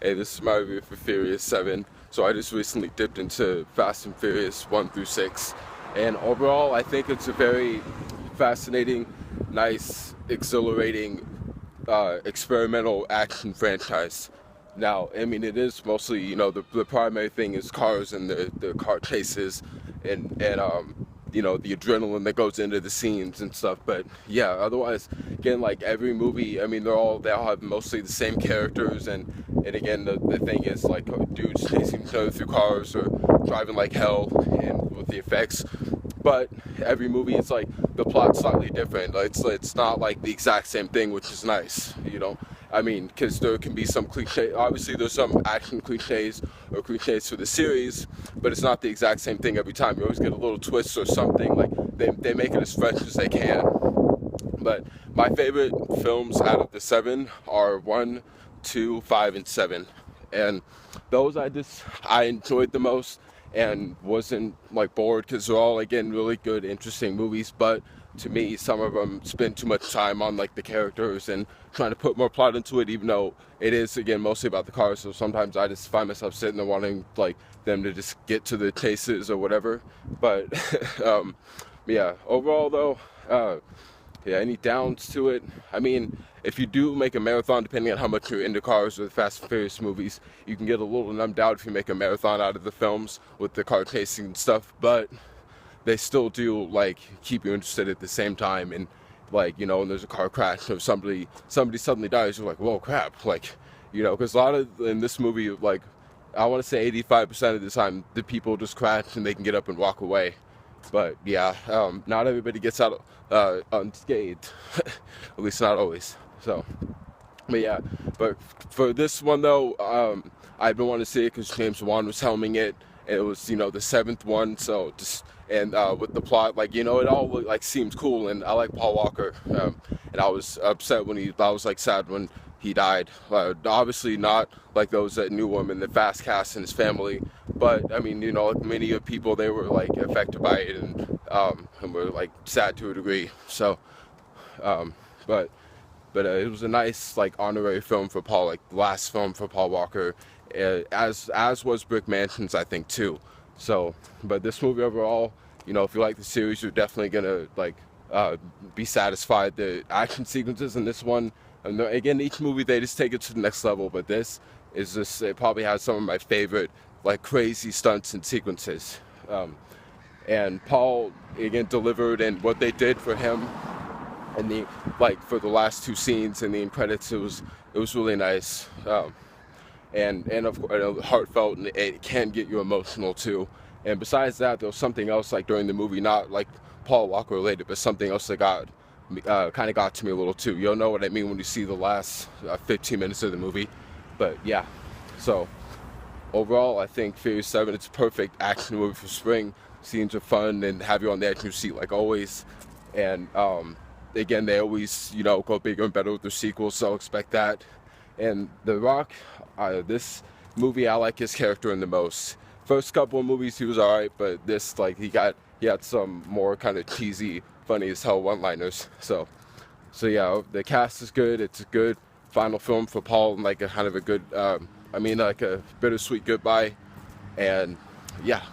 Hey, this is my review for Furious 7. So I just recently dipped into Fast and Furious 1 through 6. And overall, I think it's a very fascinating, nice, exhilarating, experimental action franchise. Now, I mean, it is mostly, the primary thing is cars and the car chases and the adrenaline that goes into the scenes and stuff. But yeah, otherwise, again, like every movie, I mean, they all have mostly the same characters, and again, the thing is like dudes chasing each other through cars or driving like hell and with the effects. But every movie, it's like the plot's slightly different. It's not like the exact same thing, which is nice, you know. I mean, because there can be some cliche. Obviously, there's some action cliches or cliches for the series, but it's not the exact same thing every time. You always get a little twist or something. Like they make it as fresh as they can. But my favorite films out of the seven are 1, 2, 5, and 7, and those I enjoyed the most and wasn't like bored because they're all again really good, interesting movies. But to me, some of them spend too much time on like the characters and trying to put more plot into it, even though it is again mostly about the cars. So sometimes I just find myself sitting there wanting like them to just get to the chases or whatever. But yeah, overall though. Yeah, any downs to it? I mean, if you do make a marathon, depending on how much you're into cars or the Fast and Furious movies, you can get a little numbed out if you make a marathon out of the films with the car chasing and stuff. But they still do like keep you interested at the same time. And like when there's a car crash or somebody suddenly dies, you're like, whoa, crap! Like because a lot of in this movie, like I want to say 85% of the time, the people just crash and they can get up and walk away. But yeah, not everybody gets out unscathed, at least not always. So, but yeah, but for this one though, I've been wanting to see it because James Wan was helming it. And it was the seventh one, so just and with the plot, like it all like seems cool, and I like Paul Walker, and I was upset I was like sad when he died. Obviously not like those that knew him in the Fast cast and his family, but I mean like many of people, they were like affected by it and were like sad to a degree. So, um, but it was a nice like honorary film for Paul, like the last film for Paul Walker, as was Brick Mansions, I think too. So, but this movie overall, if you like the series, you're definitely gonna like be satisfied. The action sequences in this one, and again, each movie they just take it to the next level. But this is just, it probably has some of my favorite like crazy stunts and sequences. And Paul again delivered, and what they did for him and the like for the last two scenes and the end credits, it was really nice, and of course heartfelt, and it can get you emotional too. And besides that, there was something else like during the movie, not like Paul Walker related, but something else that kind of got to me a little too. You'll know what I mean when you see the last 15 minutes of the movie. But yeah, so overall, I think Furious 7, it's a perfect action movie for spring. Scenes are fun and have you on the edge of your seat like always. And again, they always, go bigger and better with their sequels, so expect that. And The Rock, this movie, I like his character in the most. First couple of movies, he was alright, but this, like, he had some more kind of cheesy, funny as hell one-liners. So yeah, the cast is good. It's a good final film for Paul, and like a kind of a good, like a bittersweet goodbye. And yeah.